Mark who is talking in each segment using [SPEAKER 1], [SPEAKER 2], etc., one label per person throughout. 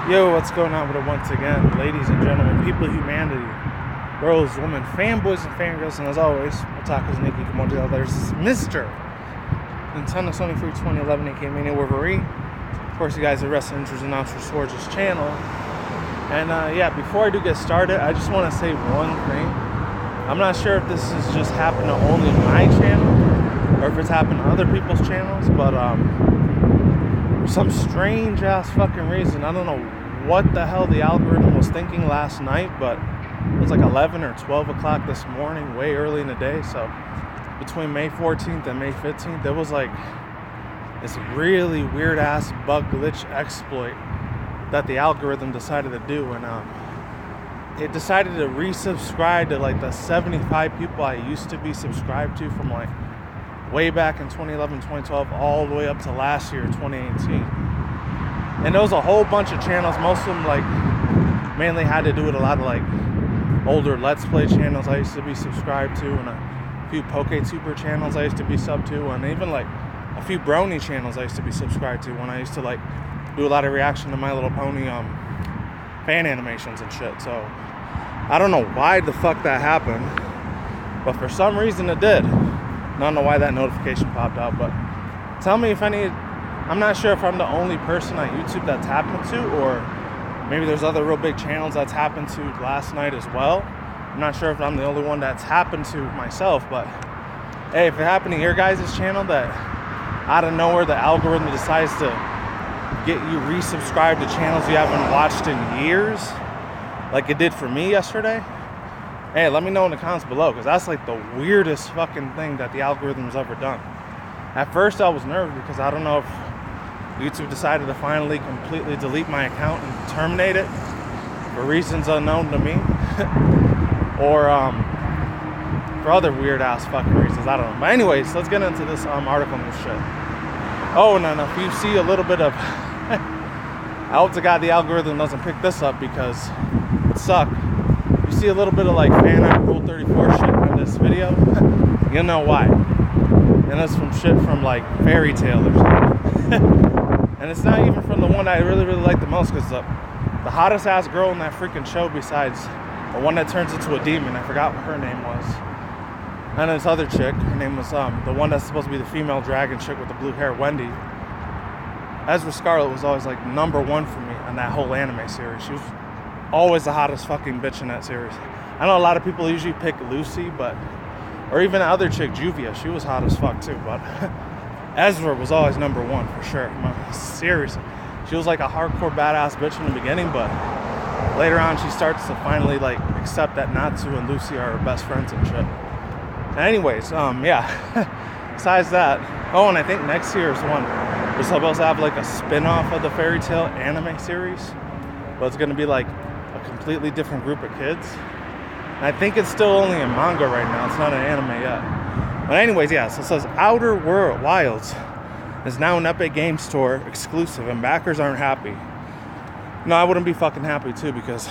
[SPEAKER 1] Yo, what's going on with it once again, ladies and gentlemen, people of humanity, girls, women, fanboys and fangirls, and as always, otakus and hikikomori. There's Mr. Nintendo Sony Free 2011 aka Wolverine. Of course, you guys are wrestling interest and announcers towards this channel. And yeah, before I do get started, I just want to say one thing. I'm not sure if this has just happened to only my channel or if it's happened to other people's channels, but for some strange ass fucking reason, I don't know what the hell the algorithm was thinking last night, but it was like 11 or 12 o'clock this morning, way early in the day. So between May 14th and May 15th, there was like this really weird ass bug glitch exploit that the algorithm decided to do, and it decided to resubscribe to like the 75 people I used to be subscribed to from like way back in 2011, 2012, all the way up to last year, 2018. And there was a whole bunch of channels. Most of them like mainly had to do with a lot of like older Let's Play channels I used to be subscribed to, and a few PokeTuber channels I used to be sub to, and even like a few Brony channels I used to be subscribed to when I used to like do a lot of reaction to My Little Pony fan animations and shit. So I don't know why the fuck that happened, but for some reason it did. I don't know why that notification popped out, but tell me if any. I'm not sure if I'm the only person on YouTube that's happened to, or maybe there's other real big channels that's happened to last night as well. I'm not sure if I'm the only one that's happened to myself, but hey, if it happened to your guys' channel that out of nowhere the algorithm decides to get you resubscribed to channels you haven't watched in years, like it did for me yesterday, hey, let me know in the comments below, because that's like the weirdest fucking thing that the algorithm's ever done. At first I was nervous because I don't know if YouTube decided to finally completely delete my account and terminate it for reasons unknown to me, or for other weird ass fucking reasons, I don't know. But anyways, let's get into this article news shit. Oh, and then if you see a little bit of I hope to God the algorithm doesn't pick this up because it would suck. You see a little bit of like fan art Rule 34 shit in this video, you'll know why. And that's from shit from like Fairy Tale or something. And it's not even from the one I really like the most, because the hottest ass girl in that freaking show, besides the one that turns into a demon, I forgot what her name was, and this other chick, her name was the one that's supposed to be the female dragon chick with the blue hair, Wendy. Ezra Scarlet was always like number one for me in that whole anime series. She was always the hottest fucking bitch in that series. I know a lot of people usually pick Lucy, but or even the other chick, Juvia, she was hot as fuck too, but Ezra was always number one for sure. Seriously, she was like a hardcore badass bitch in the beginning, but later on she starts to finally like accept that Natsu and Lucy are her best friends and shit. Anyways, yeah. Besides that, oh, and I think next year's one, we're supposed to have like a spin-off of the Fairy Tale anime series, but it's gonna be like a completely different group of kids. And I think it's still only a manga right now. It's not an anime yet. But anyways, yeah, so it says Outer Wilds is now an Epic Games Store exclusive, and backers aren't happy. No, I wouldn't be fucking happy too, because,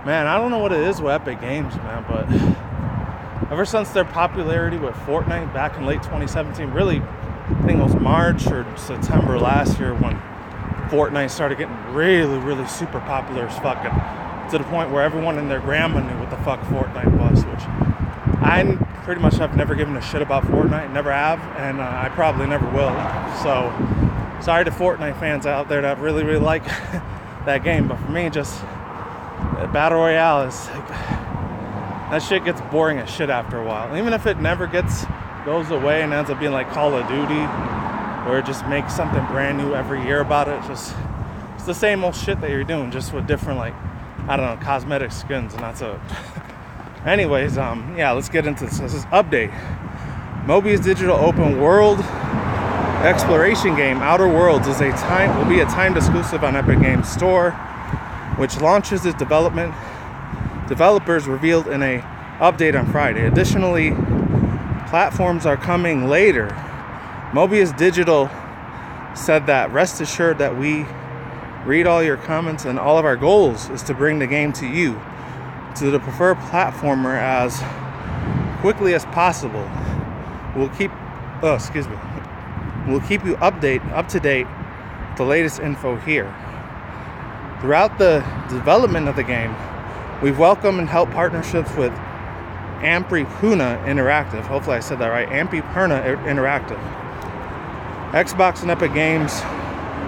[SPEAKER 1] man, I don't know what it is with Epic Games, man, but ever since their popularity with Fortnite back in late 2017, really, I think it was March or September last year when Fortnite started getting really super popular as fucking, to the point where everyone and their grandma knew what the fuck Fortnite was, which I pretty much have never given a shit about Fortnite, never have, and I probably never will. So, sorry to Fortnite fans out there that really like that game, but for me, just Battle Royale is like, that shit gets boring as shit after a while. Even if it never goes away and ends up being like Call of Duty, or just make something brand new every year about it, it's the same old shit that you're doing, just with different, like, I don't know, cosmetic skins, and that's it. Anyways, yeah, let's get into this. This is update. Mobius digital open world exploration game Outer Worlds will be a timed exclusive on Epic Games Store, which launches its development. Developers revealed in a update on Friday. Additionally, platforms are coming later. Mobius Digital said that rest assured that we read all your comments, and all of our goals is to bring the game to you, to the preferred platformer, as quickly as possible. We'll keep you up to date with the latest info here. Throughout the development of the game, we've welcomed and helped partnerships with Ampripuna Interactive. Hopefully I said that right. Ampripuna Interactive. Xbox and Epic Games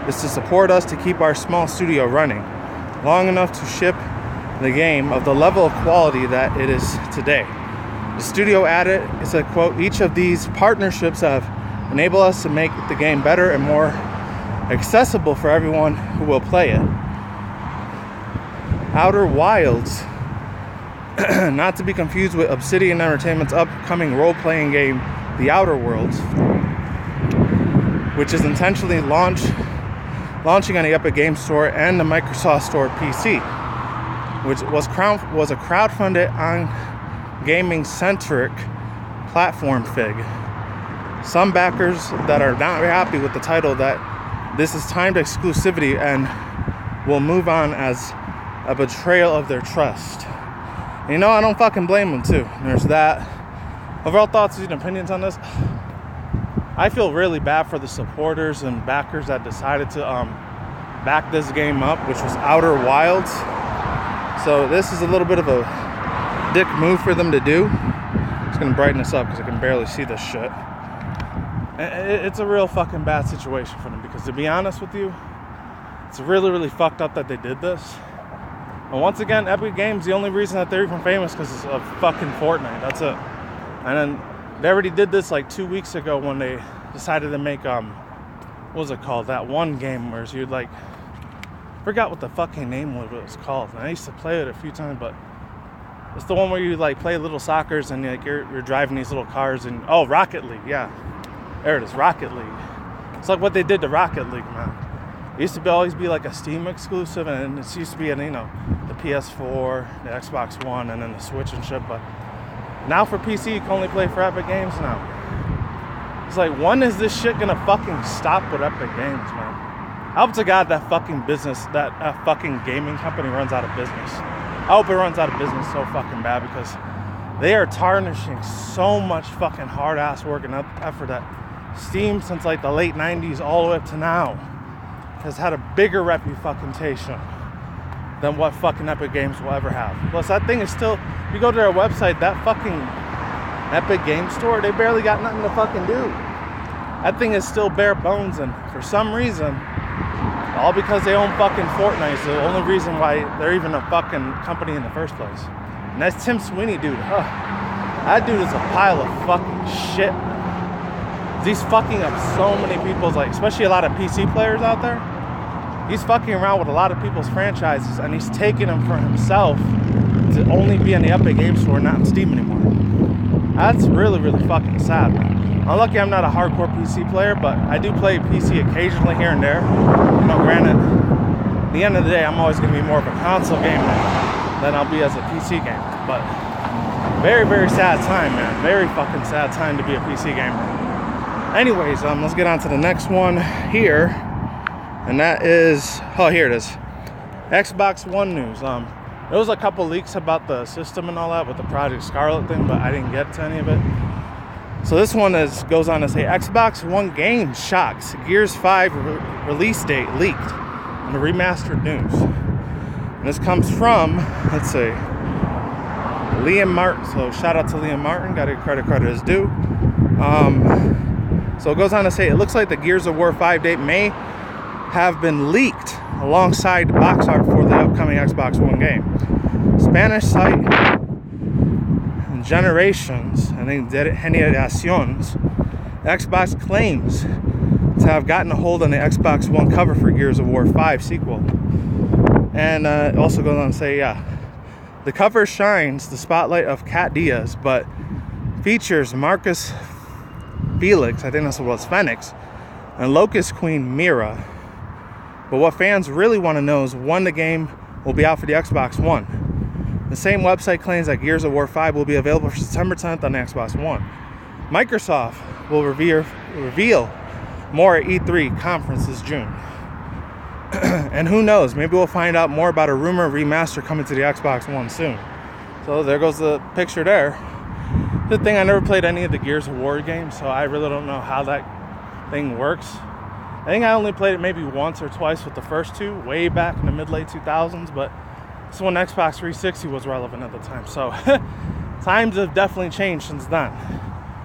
[SPEAKER 1] is to support us to keep our small studio running long enough to ship the game of the level of quality that it is today. The studio added, it's a quote, each of these partnerships have enabled us to make the game better and more accessible for everyone who will play it. Outer Wilds, not to be confused with Obsidian Entertainment's upcoming role-playing game, The Outer Worlds, which is intentionally launching on the Epic Games Store and the Microsoft Store PC, which was a crowdfunded on gaming-centric platform fig. Some backers that are not happy with the title that this is timed exclusivity and will move on as a betrayal of their trust. And you know, I don't fucking blame them too. There's that. Overall thoughts and opinions on this. I feel really bad for the supporters and backers that decided to back this game up, which was Outer Wilds. So this is a little bit of a dick move for them to do. I'm just gonna brighten this up because I can barely see this shit. It's a real fucking bad situation for them because, to be honest with you, it's really, really fucked up that they did this. And once again, Epic Games, the only reason that they're even famous because of fucking Fortnite. That's it. And then they already did this like 2 weeks ago when they decided to make what was it called? That one game where you'd like, forgot what the fucking name was, what it was called. And I used to play it a few times, but it's the one where you like play little soccers and like you're driving these little cars and Rocket League, yeah. There it is, Rocket League. It's like what they did to Rocket League, man. It used to always be like a Steam exclusive, and it used to be the PS4, the Xbox One, and then the Switch and shit. But now for PC, you can only play for Epic Games now. It's like, when is this shit gonna fucking stop with Epic Games, man? I hope to God that fucking business, that fucking gaming company runs out of business. I hope it runs out of business so fucking bad because they are tarnishing so much fucking hard ass work and effort that Steam, since like the late 90s all the way up to now, has had a bigger reputation than what fucking Epic Games will ever have. Plus, that thing is still, you go to their website, that fucking Epic Games Store, they barely got nothing to fucking do. That thing is still bare bones, and for some reason, all because they own fucking Fortnite is the only reason why they're even a fucking company in the first place. And that's Tim Sweeney, dude. That dude is a pile of fucking shit. He's fucking up so many people's, like, especially a lot of PC players out there. He's fucking around with a lot of people's franchises, and he's taking them for himself to only be in the Epic Games Store, not in Steam anymore. That's really, really fucking sad, man. I'm lucky I'm not a hardcore PC player, but I do play PC occasionally here and there. You know, granted, at the end of the day, I'm always going to be more of a console gamer than I'll be as a PC gamer. But very, very sad time, man. Very fucking sad time to be a PC gamer. Anyways, let's get on to the next one here, and that is, here it is, Xbox One news. There was a couple leaks about the system and all that with the Project Scarlet thing, but I didn't get to any of it. So this one goes on to say, Xbox One game shocks, Gears 5 release date leaked in the remastered news. And this comes from, let's see, Liam Martin. So shout out to Liam Martin, gotta give credit is due. So it goes on to say, it looks like the Gears of War 5 date may have been leaked alongside box art for the upcoming Xbox One game. Spanish site Generations, I think Generaciones, Xbox claims to have gotten a hold on the Xbox One cover for Gears of War 5 sequel. And it also goes on to say, the cover shines the spotlight of Kat Diaz, but features Marcus Felix, I think that's what it was, Phoenix, and Locust Queen Mira. But what fans really want to know is when the game will be out for the Xbox One. The same website claims that Gears of War 5 will be available for September 10th on the Xbox One. Microsoft will reveal more at E3 conference this June. And who knows, maybe we'll find out more about a rumored remaster coming to the Xbox One soon. So there goes the picture there. Good thing I never played any of the Gears of War games, so I really don't know how that thing works. I think I only played it maybe once or twice with the first two, way back in the mid-late 2000s, but this is when Xbox 360 was relevant at the time. So times have definitely changed since then.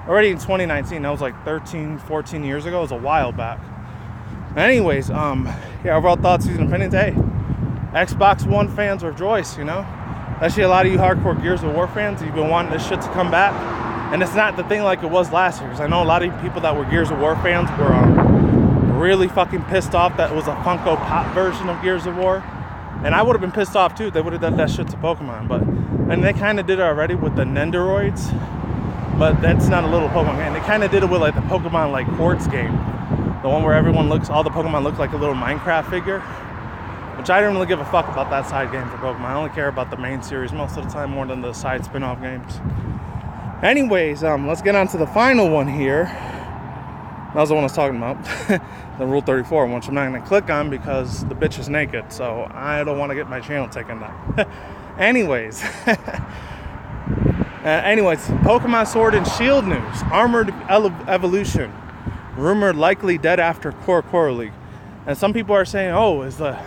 [SPEAKER 1] Already in 2019, that was like 13, 14 years ago. It was a while back. Anyways, yeah, overall thoughts, views, and opinions. Hey, Xbox One fans rejoice, you know? Actually, a lot of you hardcore Gears of War fans, you've been wanting this shit to come back. And it's not the thing like it was last year. Because I know a lot of people that were Gears of War fans were really fucking pissed off that it was a Funko Pop version of Gears of War. And I would have been pissed off too if they would have done that shit to Pokemon. And they kind of did it already with the Nendoroids. But that's not a little Pokemon game. They kind of did it with like the Pokemon like Quartz game. The one where all the Pokemon look like a little Minecraft figure. Which I don't really give a fuck about that side game for Pokemon. I only care about the main series most of the time more than the side spin-off games. Anyways, let's get on to the final one here. That was the one I was talking about. The Rule 34 one, which I'm not going to click on because the bitch is naked. So I don't want to get my channel taken down. Anyways. Pokemon Sword and Shield news. Armored Evolution. Rumored likely dead after Core League. And some people are saying, oh, is the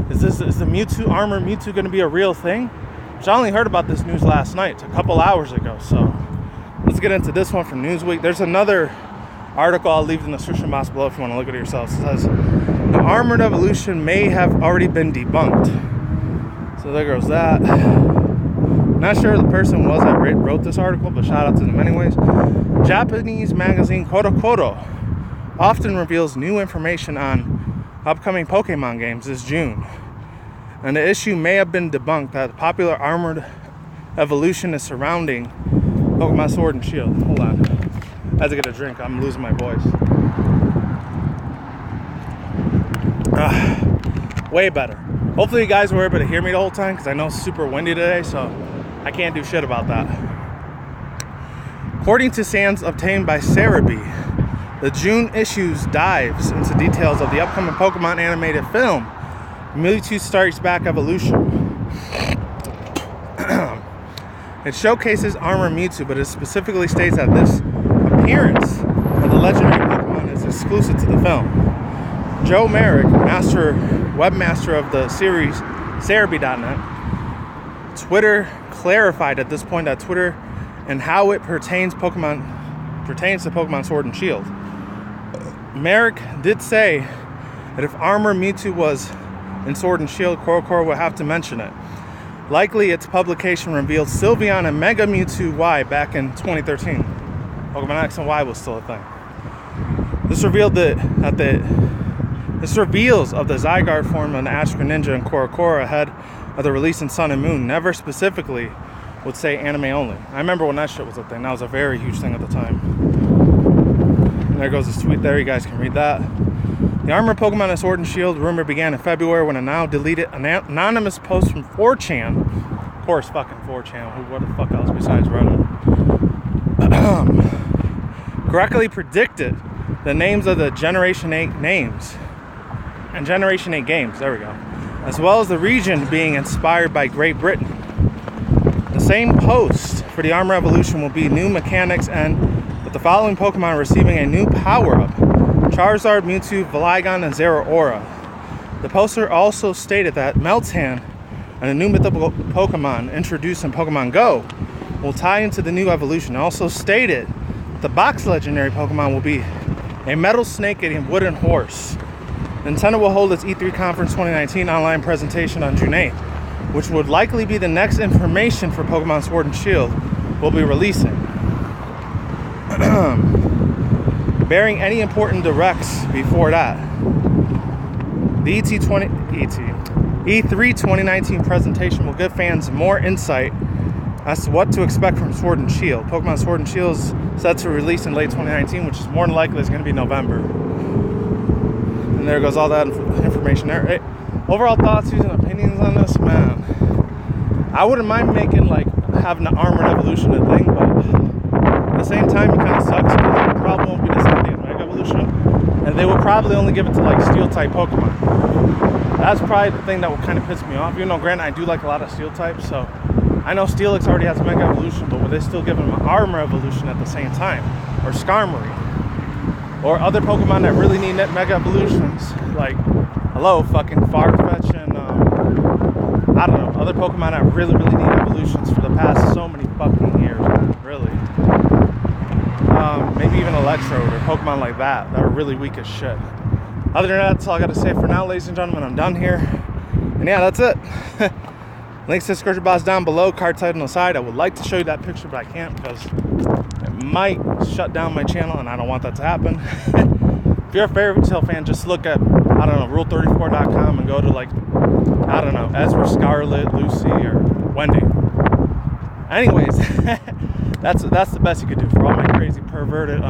[SPEAKER 1] Mewtwo, armored Mewtwo going to be a real thing? Which I only heard about this news last night, a couple hours ago. So let's get into this one from Newsweek. There's another article I'll leave in the description box below if you want to look at it yourself. It says, the armored evolution may have already been debunked. So there goes that. Not sure who the person was that wrote this article, but shout out to them anyways. Japanese magazine Koto often reveals new information on upcoming Pokemon games this June. And the issue may have been debunked that the popular armored evolution is surrounding Pokemon Sword and Shield. Hold on. I had to get a drink. I'm losing my voice. Way better. Hopefully you guys were able to hear me the whole time because I know it's super windy today, so I can't do shit about that. According to sands obtained by Cerebi, the June issues dives into details of the upcoming Pokemon animated film, Mewtwo Strikes Back Evolution. It showcases armored Mewtwo, but it specifically states that this appearance of the legendary Pokemon is exclusive to the film. Joe Merrick, webmaster of the series Cerebi.net, Twitter clarified at this point that Twitter and how it pertains to Pokemon Sword and Shield. Merrick did say that if armored Mewtwo was in Sword and Shield, Core would have to mention it. Likely, its publication revealed Sylveon and Mega Mewtwo Y back in 2013. Pokemon X and Y was still a thing. This reveals of the Zygarde form of the Ashka Ninja and Core ahead of the release in Sun and Moon. Never specifically would say anime only. I remember when that shit was a thing. That was a very huge thing at the time. And there goes this tweet there. You guys can read that. The armored Pokemon in Sword and Shield rumor began in February when a now deleted anonymous post from 4chan, of course fucking 4chan, what the fuck else besides Reddit, correctly predicted the names of the Generation 8 names and Generation 8 games, there we go, as well as the region being inspired by Great Britain. The same post for the Armor Evolution will be new mechanics and with the following Pokemon receiving a new power-up: Charizard, Mewtwo, Flygon, and Zeraora. The poster also stated that Meltan and a new mythical Pokemon introduced in Pokemon Go will tie into the new evolution. It also stated the box legendary Pokemon will be a metal snake and a wooden horse. Nintendo will hold its E3 Conference 2019 online presentation on June 8th, which would likely be the next information for Pokemon Sword and Shield will be releasing. Bearing any important directs before that. The E3 2019 presentation will give fans more insight as to what to expect from Sword and Shield. Pokemon Sword and Shield is set to release in late 2019, which is more than likely is going to be November. And there goes all that information there. Hey, overall thoughts, views, and opinions on this, man. I wouldn't mind having the armored evolution a thing, but at the same time, it kind of sucks because it probably won't be the same thing as Mega Evolution, and they will probably only give it to Steel type Pokemon. That's probably the thing that would kind of piss me off. Even though, granted, I do like a lot of Steel types, so I know Steelix already has a Mega Evolution, but would they still give him an Armor Evolution at the same time, or Skarmory? or other Pokemon that really need Mega Evolutions, like, hello, fucking Farfetch and, I don't know, other Pokemon that really need evolutions for the past so many fucking years, man, really. Maybe even Electrode or Pokemon like that are really weak as shit. Other than that, that's all I gotta say for now, ladies and gentlemen. I'm done here. And yeah, that's it. Links to the description box down below, card title on the side. I would like to show you that picture, but I can't because it might shut down my channel, and I don't want that to happen. If you're a fairy tale fan, just look at, I don't know, rule34.com and go to, like, I don't know, Ezra, Scarlet, Lucy, or Wendy. Anyways, that's the best you could do for all my crazy perverted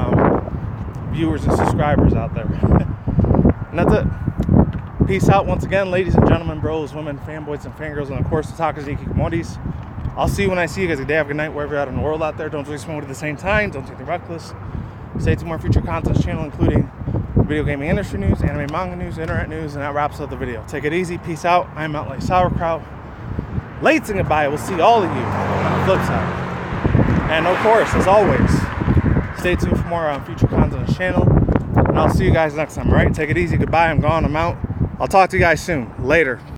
[SPEAKER 1] viewers and subscribers out there. And that's it. Peace out once again, ladies and gentlemen, bros, women, fanboys, and fangirls, and of course, otakus and hikikomoris. I'll see you when I see you guys. Good day, have a good night, wherever you're at in the world out there. Don't drink smoke at the same time. Don't take the reckless. Stay tuned for more future content on this channel, including video gaming industry news, anime, manga news, internet news, and that wraps up the video. Take it easy. Peace out. I'm out like sauerkraut. Late and goodbye. We'll see all of you on the flip side. And of course, as always, stay tuned for more future content on this channel. And I'll see you guys next time, all right? Take it easy. Goodbye. I'm gone. I'm out. I'll talk to you guys soon. Later.